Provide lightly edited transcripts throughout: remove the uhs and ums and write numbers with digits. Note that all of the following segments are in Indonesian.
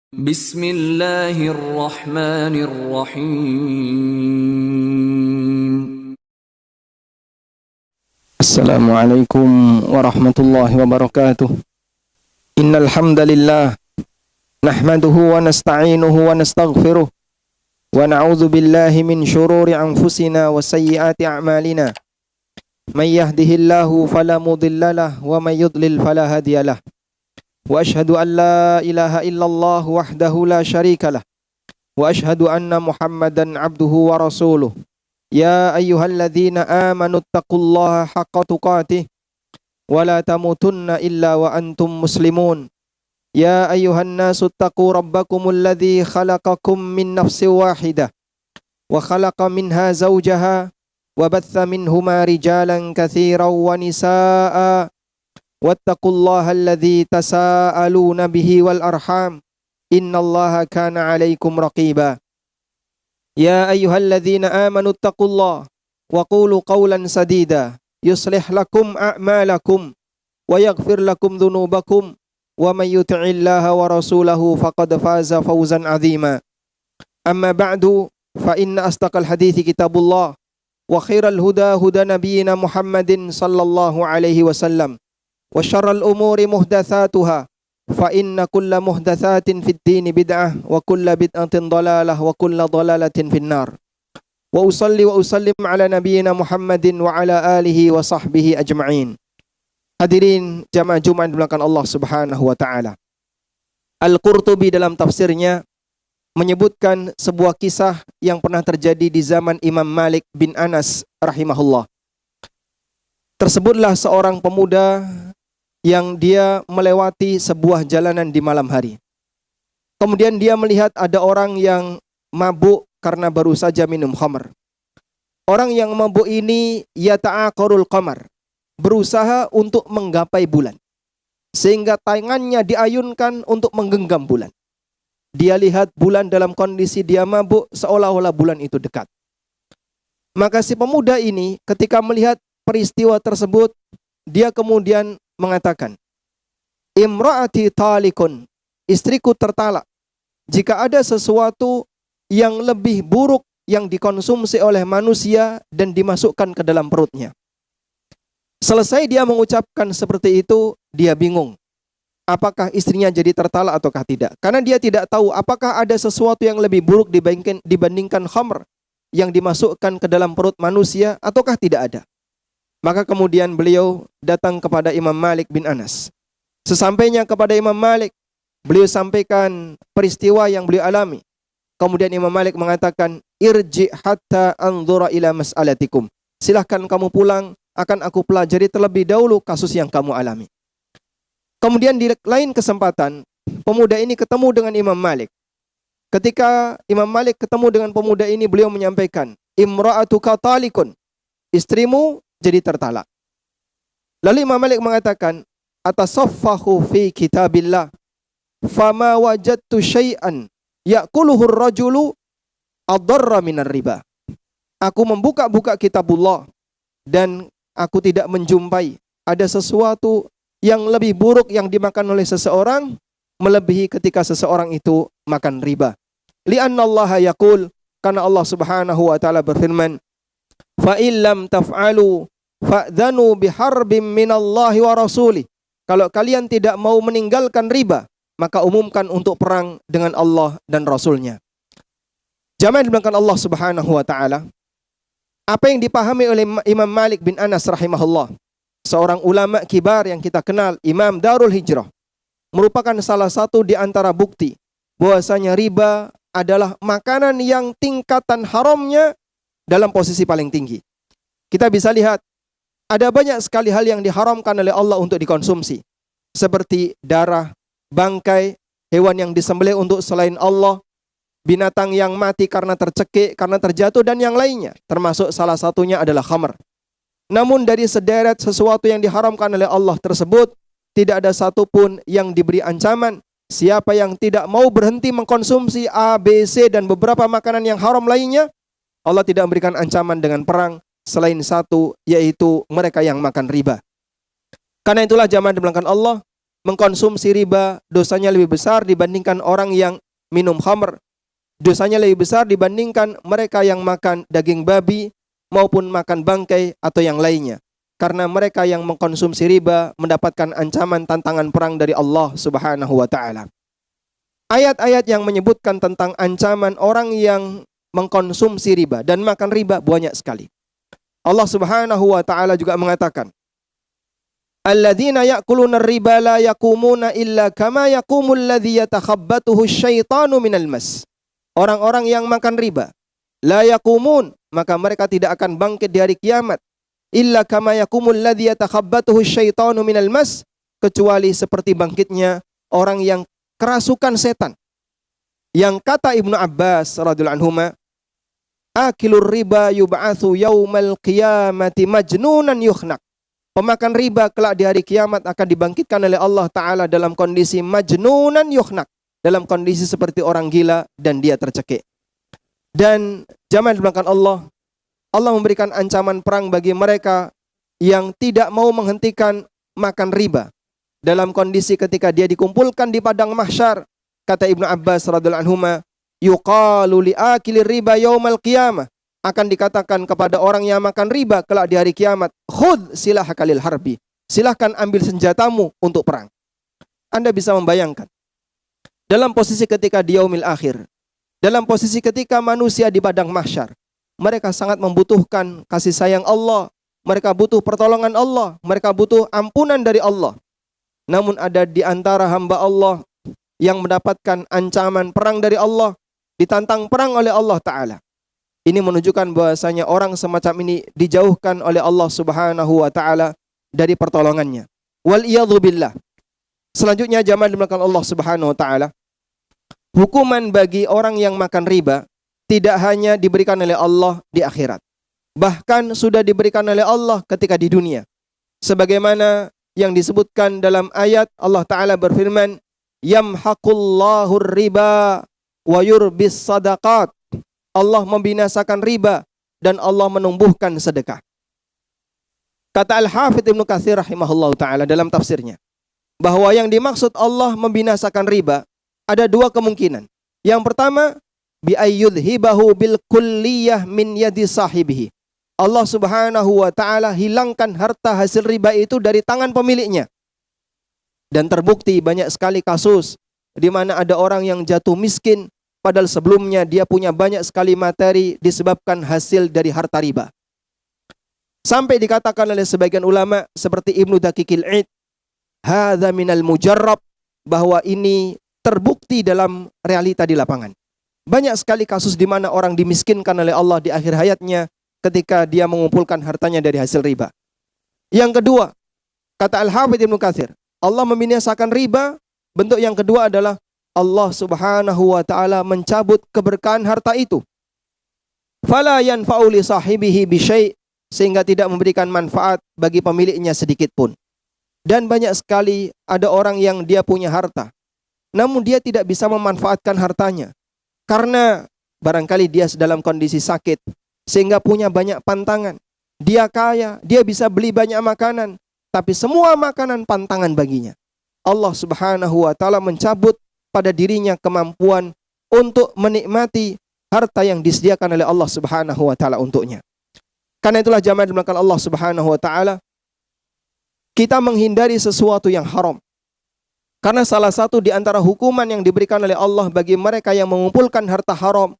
Bismillahirrahmanirrahim. Assalamualaikum warahmatullahi wabarakatuh. Innal hamdalillah nahmaduhu wa nasta'inuhu wa nastaghfiruh wa na'udzu billahi min shururi anfusina wa sayyiati a'malina. May yahdihillahu fala mudhillalah wa may yudlil fala hadiyalah. Wa ashhadu an la ilaha illallah wahdahu la syarikalah. Wa ashhadu anna Muhammadan abduhu wa rasuluh. Ya ayyuhalladzina amanu taqullaha haqqa tuqatih wa la tamutunna illa wa antum muslimun. Ya ayyuhan nasu taqu rabbakumul ladzi khalaqakum min nafsin wahidah wa khalaqa minha zawjaha wa batha minhuma rijalan katsiran wa nisaa'a wattaqullaha alladzi tasaaluna bihi wal arham innallaha kana 'alaikum raqiba. Ya ayyuhalladzina amanu taqullaha wa qulu qawlan sadida yuslih lakum a'malakum wa yaghfir lakum dhunubakum wa may yuti'illaha wa rasulahu faqad faza fawzan 'azima. Amma ba'du fa inna asdaqal hadithi kitabullah wa khairal huda huda nabiyyina Muhammadin sallallahu alaihi wasallam wa syarral umuri muhdatsatuha fa inna kulla muhdatsatin fid dini bid'ah wa kulla bid'atin dhalalah wa kulla dhalalatin finnar. Wa usalli wa usallim ala nabiyyina Muhammadin wa ala alihi wa sahbihi ajma'in. Hadirin jamaah Jumat dimulakan Allah Subhanahu wa taala. Al-Qurtubi dalam tafsirnya menyebutkan sebuah kisah yang pernah terjadi di zaman Imam Malik bin Anas rahimahullah. Tersebutlah seorang pemuda yang dia melewati sebuah jalanan di malam hari. Kemudian dia melihat ada orang yang mabuk karena baru saja minum khamr. Orang yang mabuk ini yata'aqarul qamar, berusaha untuk menggapai bulan, sehingga tangannya diayunkan untuk menggenggam bulan. Dia lihat bulan dalam kondisi dia mabuk, seolah-olah bulan itu dekat. Maka si pemuda ini ketika melihat peristiwa tersebut, dia kemudian mengatakan, imra'ati talikun, istriku tertalak. Jika ada sesuatu yang lebih buruk yang dikonsumsi oleh manusia dan dimasukkan ke dalam perutnya. Selesai dia mengucapkan seperti itu, dia bingung. Apakah istrinya jadi tertalak ataukah tidak? Karena dia tidak tahu apakah ada sesuatu yang lebih buruk dibandingkan khamr yang dimasukkan ke dalam perut manusia ataukah tidak ada. Maka kemudian beliau datang kepada Imam Malik bin Anas. Sesampainya kepada Imam Malik, beliau sampaikan peristiwa yang beliau alami. Kemudian Imam Malik mengatakan, irji hatta anzura ila mas'alatikum. Silahkan kamu pulang, akan aku pelajari terlebih dahulu kasus yang kamu alami. Kemudian di lain kesempatan, pemuda ini ketemu dengan Imam Malik. Ketika Imam Malik ketemu dengan pemuda ini, beliau menyampaikan, imra'atuka talikun, istrimu jadi tertalak. Lalu Imam Malik mengatakan, atasaffahu fi kitabillah fama wajadtu syai'an ya'kuluhu ar-rajulu adarra minar riba. Aku membuka-buka kitabullah dan aku tidak menjumpai ada sesuatu yang lebih buruk yang dimakan oleh seseorang melebihi ketika seseorang itu makan riba. Li'anna Allah yaqul, karena Allah Subhanahu wa taala berfirman, fa illam taf'alu fa'dhanu biharbim minallahi wa rasulih. Kalau kalian tidak mau meninggalkan riba, maka umumkan untuk perang dengan Allah dan Rasulnya. Jamaah dimulakan Allah Subhanahu wa taala. Apa yang dipahami oleh Imam Malik bin Anas rahimahullah, seorang ulama kibar yang kita kenal, Imam Darul Hijrah, merupakan salah satu di antara bukti bahwasanya riba adalah makanan yang tingkatan haramnya dalam posisi paling tinggi. Kita bisa lihat ada banyak sekali hal yang diharamkan oleh Allah untuk dikonsumsi, seperti darah, bangkai, hewan yang disembelih untuk selain Allah, binatang yang mati karena tercekik, karena terjatuh, dan yang lainnya. Termasuk salah satunya adalah khamr. Namun dari sederet sesuatu yang diharamkan oleh Allah tersebut, tidak ada satupun yang diberi ancaman. Siapa yang tidak mau berhenti mengkonsumsi A, B, C, dan beberapa makanan yang haram lainnya, Allah tidak memberikan ancaman dengan perang selain satu, yaitu mereka yang makan riba. Karena itulah jamaah dimulakan Allah, mengkonsumsi riba dosanya lebih besar dibandingkan orang yang minum khamr. Dosanya lebih besar dibandingkan mereka yang makan daging babi maupun makan bangkai atau yang lainnya. Karena mereka yang mengkonsumsi riba mendapatkan ancaman tantangan perang dari Allah Subhanahu wa taala. Ayat-ayat yang menyebutkan tentang ancaman orang yang mengkonsumsi riba dan makan riba banyak sekali. Allah Subhanahu wa taala juga mengatakan, alladzina ya'kuluna ar-riba la yaqumuna illa kama yaqumul ladzi yatakhabbathu asyaitanu minal mas. Orang-orang yang makan riba la yaqumun, maka mereka tidak akan bangkit di hari kiamat, illa kama yaqumul ladzi yatakhabbathu asyaitanu minal mas, kecuali seperti bangkitnya orang yang kerasukan setan. Yang kata Ibnu Abbas radhiyallahu anhuma, akilur riba yub'atsu yaumal qiyamati majnunan yukhnak. Pemakan riba kelak di hari kiamat akan dibangkitkan oleh Allah Ta'ala dalam kondisi majnunan yukhnak, dalam kondisi seperti orang gila dan dia tercekik. Dan jamaah dimulakan Allah, Allah memberikan ancaman perang bagi mereka yang tidak mau menghentikan makan riba. Dalam kondisi ketika dia dikumpulkan di padang mahsyar, kata Ibnu Abbas radhiyallahu anhuma, yuqalu li akilir riba yaumal qiyamah, akan dikatakan kepada orang yang makan riba kelak di hari kiamat, khudh silahaka lil harbi, silahkan ambil senjatamu untuk perang. Anda bisa membayangkan dalam posisi ketika di yaumil akhir, dalam posisi ketika manusia di padang mahsyar, mereka sangat membutuhkan kasih sayang Allah, mereka butuh pertolongan Allah, mereka butuh ampunan dari Allah. Namun ada di antara hamba Allah yang mendapatkan ancaman perang dari Allah, ditantang perang oleh Allah Ta'ala. Ini menunjukkan bahwasanya orang semacam ini dijauhkan oleh Allah Subhanahu wa taala dari pertolongannya. Wal iyadzu billah. Selanjutnya jamaah dimulakan Allah Subhanahu wa taala, hukuman bagi orang yang makan riba tidak hanya diberikan oleh Allah di akhirat, bahkan sudah diberikan oleh Allah ketika di dunia. Sebagaimana yang disebutkan dalam ayat, Allah Ta'ala berfirman, yamhaqullahu riba wa yurbis sadaqat. Allah membinasakan riba dan Allah menumbuhkan sedekah. Kata Al-Hafidz Ibnu Katsir rahimahullah ta'ala dalam tafsirnya, bahwa yang dimaksud Allah membinasakan riba ada dua kemungkinan. Yang pertama, bi ayyudhibahu bil kulliyah min yadi sahibihi. Allah Subhanahu wa taala hilangkan harta hasil riba itu dari tangan pemiliknya. Dan terbukti banyak sekali kasus di mana ada orang yang jatuh miskin padahal sebelumnya dia punya banyak sekali materi disebabkan hasil dari harta riba. Sampai dikatakan oleh sebagian ulama seperti Ibnu Daqiqil Id, hadza minal mujarrab, bahwa ini terbukti dalam realita di lapangan. Banyak sekali kasus di mana orang dimiskinkan oleh Allah di akhir hayatnya ketika dia mengumpulkan hartanya dari hasil riba. Yang kedua, kata Al-Hafidz Ibnu Katsir, Allah membinasakan riba, bentuk yang kedua adalah Allah Subhanahu wa taala mencabut keberkahan harta itu. Fala yanfa'u li sahibihi bi syai', sehingga tidak memberikan manfaat bagi pemiliknya sedikit pun. Dan banyak sekali ada orang yang dia punya harta, namun dia tidak bisa memanfaatkan hartanya karena barangkali dia dalam kondisi sakit sehingga punya banyak pantangan. Dia kaya, dia bisa beli banyak makanan, tapi semua makanan pantangan baginya. Allah Subhanahu wa taala mencabut pada dirinya kemampuan untuk menikmati harta yang disediakan oleh Allah Subhanahu wa taala untuknya. Karena itulah jamaah dimulakan Allah Subhanahu wa taala, kita menghindari sesuatu yang haram. Karena salah satu di antara hukuman yang diberikan oleh Allah bagi mereka yang mengumpulkan harta haram,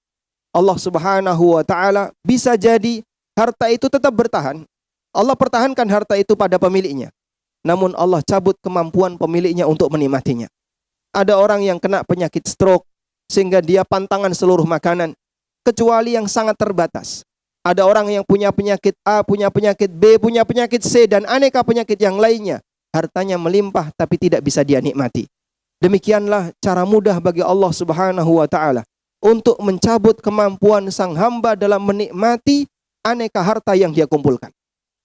Allah Subhanahu wa taala bisa jadi harta itu tetap bertahan. Allah pertahankan harta itu pada pemiliknya, namun Allah cabut kemampuan pemiliknya untuk menikmatinya. Ada orang yang kena penyakit stroke sehingga dia pantangan seluruh makanan kecuali yang sangat terbatas. Ada orang yang punya penyakit A, punya penyakit B, punya penyakit C, dan aneka penyakit yang lainnya. Hartanya melimpah tapi tidak bisa dia nikmati. Demikianlah cara mudah bagi Allah Subhanahu wa taala untuk mencabut kemampuan sang hamba dalam menikmati aneka harta yang dia kumpulkan.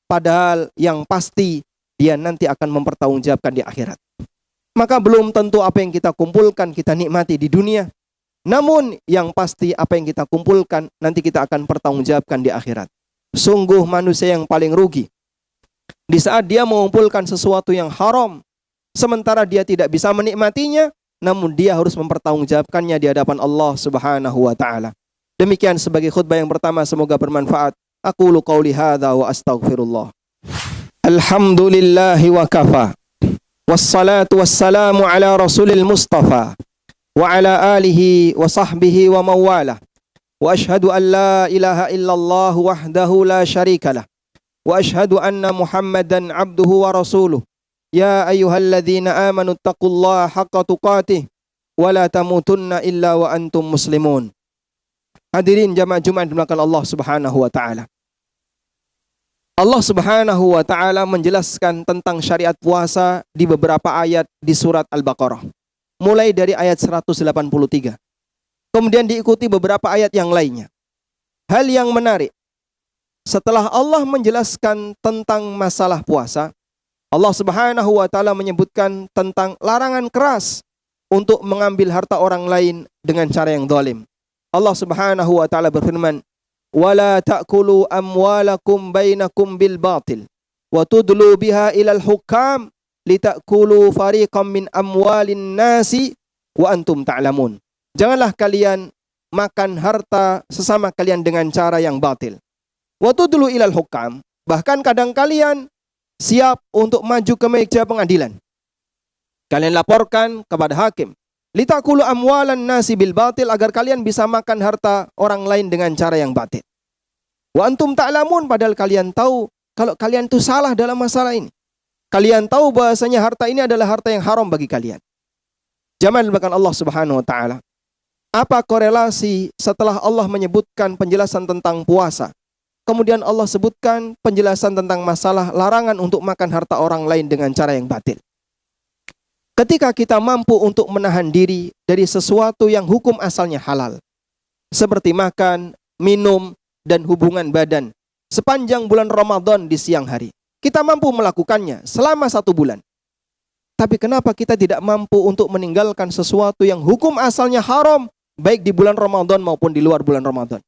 Padahal yang pasti dia nanti akan mempertanggungjawabkan di akhirat. Maka belum tentu apa yang kita kumpulkan kita nikmati di dunia. Namun yang pasti apa yang kita kumpulkan nanti kita akan pertanggungjawabkan di akhirat. Sungguh manusia yang paling rugi di saat dia mengumpulkan sesuatu yang haram, sementara dia tidak bisa menikmatinya, namun dia harus mempertanggungjawabkannya di hadapan Allah Subhanahu wa taala. Demikian sebagai khutbah yang pertama, semoga bermanfaat. Aqulu qauli hadza wa astaghfirullah. Alhamdulillahi wa kafa. Wassalatu wassalamu ala rasulil mustafa wa ala alihi wa sahbihi wa mawalah. Wa ashhadu an la ilaha illallah wahdahu la syarikalah. Wa ashhadu anna Muhammadan abduhu wa rasuluh. Ya ayyuhalladzina amanu taqullaha haqqa tuqatih wa la tamutunna illa wa antum muslimun. Hadirin jamaah Jumat dimulakan Allah Subhanahu wa taala. Allah Subhanahu wa taala menjelaskan tentang syariat puasa di beberapa ayat di surat Al-Baqarah. Mulai dari ayat 183. Kemudian diikuti beberapa ayat yang lainnya. Hal yang menarik, setelah Allah menjelaskan tentang masalah puasa, Allah Subhanahu wa taala menyebutkan tentang larangan keras untuk mengambil harta orang lain dengan cara yang zalim. Allah Subhanahu wa taala berfirman, "Wala ta'kulu amwalakum bainakum bil batil wa tudlu biha ilal hukam litakulu fariqam min amwalin nasi wa antum ta'lamun." Janganlah kalian makan harta sesama kalian dengan cara yang batil. Wa tudlu ilal hukam, bahkan kadang kalian siap untuk maju ke meja pengadilan. Kalian laporkan kepada hakim. Litakulu amwalan nasi bil batil, agar kalian bisa makan harta orang lain dengan cara yang batil. Wa antum ta'lamun, padahal kalian tahu kalau kalian itu salah dalam masalah ini. Kalian tahu bahasanya harta ini adalah harta yang haram bagi kalian. Jamaah bahkan Allah Subhanahu wa taala. Apa korelasi setelah Allah menyebutkan penjelasan tentang puasa? Kemudian Allah sebutkan penjelasan tentang masalah larangan untuk makan harta orang lain dengan cara yang batil. Ketika kita mampu untuk menahan diri dari sesuatu yang hukum asalnya halal, seperti makan, minum, dan hubungan badan, sepanjang bulan Ramadan di siang hari, kita mampu melakukannya selama 1 bulan. Tapi kenapa kita tidak mampu untuk meninggalkan sesuatu yang hukum asalnya haram, baik di bulan Ramadan maupun di luar bulan Ramadan?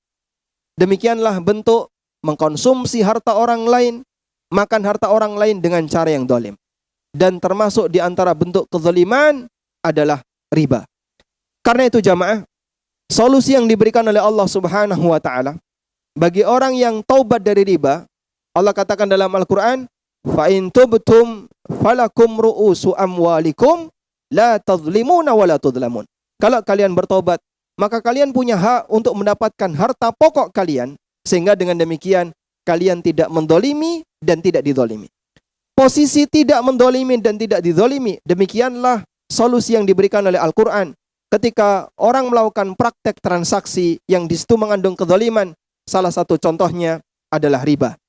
Demikianlah bentuk mengkonsumsi harta orang lain, makan harta orang lain dengan cara yang zalim. Dan termasuk di antara bentuk kezaliman adalah riba. Karena itu jamaah, solusi yang diberikan oleh Allah Subhanahu wa taala bagi orang yang taubat dari riba, Allah katakan dalam Al-Qur'an, "Fa in tubtum falakum ru'usu amwalikum la tadhlimuna wa la tudhlamun." Kalau kalian bertobat, maka kalian punya hak untuk mendapatkan harta pokok kalian, sehingga dengan demikian kalian tidak mendolimi dan tidak didolimi. Posisi tidak mendolimi dan tidak didolimi, demikianlah solusi yang diberikan oleh Al-Quran. Ketika orang melakukan praktek transaksi yang di situ mengandung kedoliman, salah satu contohnya adalah riba.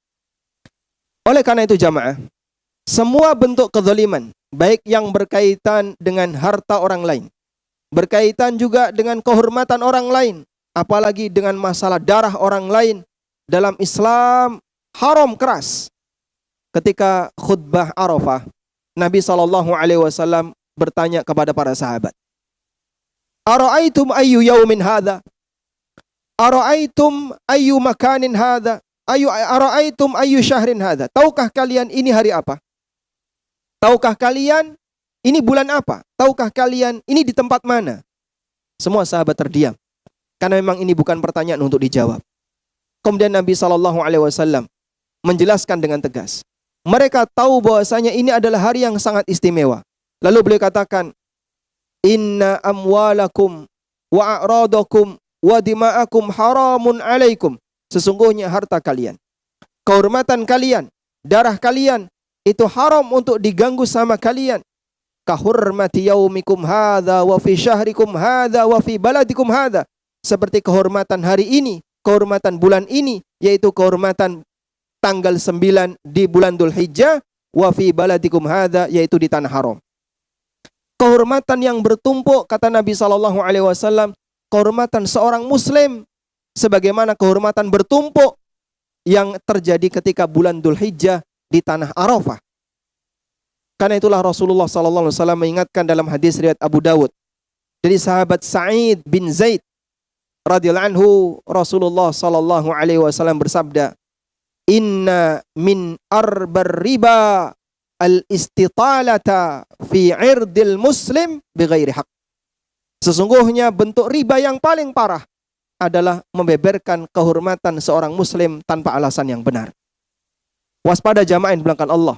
Oleh karena itu jamaah, semua bentuk kedoliman, baik yang berkaitan dengan harta orang lain, berkaitan juga dengan kehormatan orang lain, apalagi dengan masalah darah orang lain, dalam Islam haram keras. Ketika khutbah Arafah, Nabi SAW bertanya kepada para sahabat, "Ara'aitum ayyu yaumin hadha? Ara'aitum ayyu makanin hadha? Ara'aitum ayyu syahrin hadha?" Tahukah kalian ini hari apa? Tahukah kalian ini bulan apa? Tahukah kalian ini di tempat mana? Semua sahabat terdiam, karena memang ini bukan pertanyaan untuk dijawab. Kemudian Nabi SAW menjelaskan dengan tegas. Mereka tahu bahwasanya ini adalah hari yang sangat istimewa. Lalu beliau katakan, "Inna amwalakum wa a'radakum wa dima'akum haramun alaikum." Sesungguhnya harta kalian, kehormatan kalian, darah kalian, itu haram untuk diganggu sama kalian. Kahurmati yaumikum hadha wa fi syahrikum hadha wa fi baladikum hadha. Seperti kehormatan hari ini, kehormatan bulan ini, yaitu kehormatan tanggal 9 di bulan Dzulhijjah, wa fi baladikum hadza, yaitu di tanah haram. Kehormatan yang bertumpuk, kata Nabi SAW, kehormatan seorang muslim sebagaimana kehormatan bertumpuk yang terjadi ketika bulan Dzulhijjah di tanah Arafah. Karena itulah Rasulullah SAW mengingatkan dalam hadis riwayat Abu Dawud dari sahabat Sa'id bin Zaid radhiyallahu anhu, Rasulullah SAW bersabda, "Inna min arbar riba al-istitalata fi 'irdil muslim bighairi haq. Sesungguhnya bentuk riba yang paling parah adalah membeberkan kehormatan seorang muslim tanpa alasan yang benar. Waspada jamaah yang dimulakan Allah.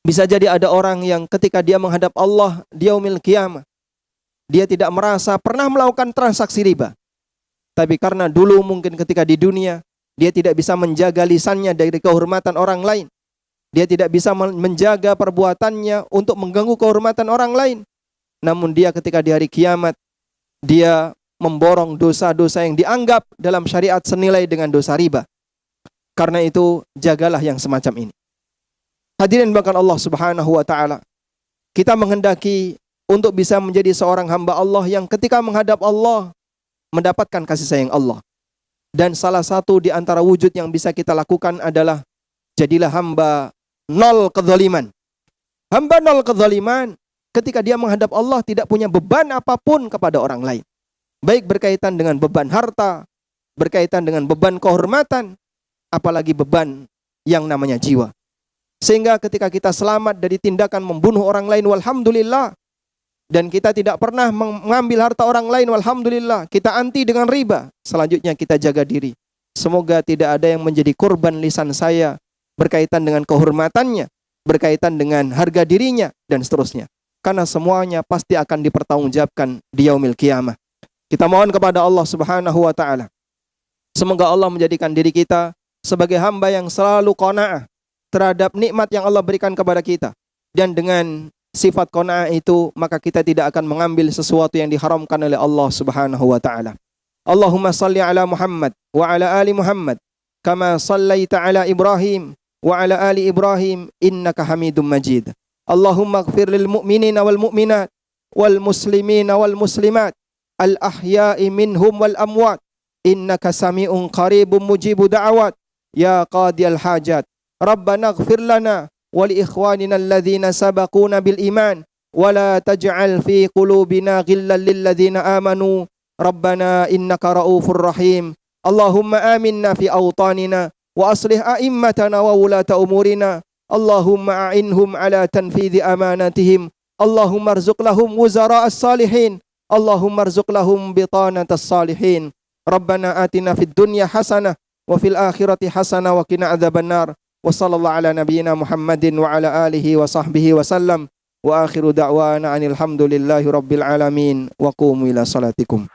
Bisa jadi ada orang yang ketika dia menghadap Allah di yaumil qiyamah, dia tidak merasa pernah melakukan transaksi riba. Tapi karena dulu mungkin ketika di dunia, dia tidak bisa menjaga lisannya dari kehormatan orang lain. Dia tidak bisa menjaga perbuatannya untuk mengganggu kehormatan orang lain. Namun dia ketika di hari kiamat, dia memborong dosa-dosa yang dianggap dalam syariat senilai dengan dosa riba. Karena itu, jagalah yang semacam ini. Hadirin bahkan Allah Subhanahu wa ta'ala, kita menghendaki untuk bisa menjadi seorang hamba Allah yang ketika menghadap Allah, mendapatkan kasih sayang Allah. Dan salah satu di antara wujud yang bisa kita lakukan adalah jadilah hamba nol kezaliman. Hamba nol kezaliman ketika dia menghadap Allah tidak punya beban apapun kepada orang lain. Baik berkaitan dengan beban harta, berkaitan dengan beban kehormatan, apalagi beban yang namanya jiwa. Sehingga ketika kita selamat dari tindakan membunuh orang lain, walhamdulillah. Dan kita tidak pernah mengambil harta orang lain, walhamdulillah. Kita anti dengan riba. Selanjutnya kita jaga diri. Semoga tidak ada yang menjadi korban lisan saya berkaitan dengan kehormatannya, berkaitan dengan harga dirinya, dan seterusnya. Karena semuanya pasti akan dipertanggungjawabkan di yaumil qiyamah. Kita mohon kepada Allah Subhanahu wa ta'ala. Semoga Allah menjadikan diri kita sebagai hamba yang selalu qanaah terhadap nikmat yang Allah berikan kepada kita. Dan dengan sifat qanaah itu, maka kita tidak akan mengambil sesuatu yang diharamkan oleh Allah Subhanahu wa ta'ala. Allahumma salli ala Muhammad wa ala ali Muhammad kama sallaita ala Ibrahim wa ala ali Ibrahim innaka Hamidum Majid. Allahumma ighfir lil mu'minina wal mu'minat wal muslimina wal muslimat al ahya'i minhum wal amwat innaka sami'un qaribun mujibu da'awat ya qadiyal hajat. Rabbana ighfir lana wa li ikhwanina alladhina sabaquna bil iman wa la taj'al fi qulubina ghillan lil ladzina amanu Rabbana innaka raufur rahim. Allahumma aminna fi awtanina wa aslih a'immatana wa wulata umurina. Allahumma a'inhum ala tanfidhi amanatihim. Allahumma arzuq lahum wuzara'as salihin. Allahumma arzuq lahum bitanatas salihin. Rabbana atina fid dunya hasanah wa fil akhirati hasanah wa qina adzabannar. Wa sallallahu ala nabiyyina Muhammadin wa ala alihi wa sahbihi wa sallam. Wa akhiru da'wana anil hamdulillahi rabbil alamin. Wa qumu ila salatikum.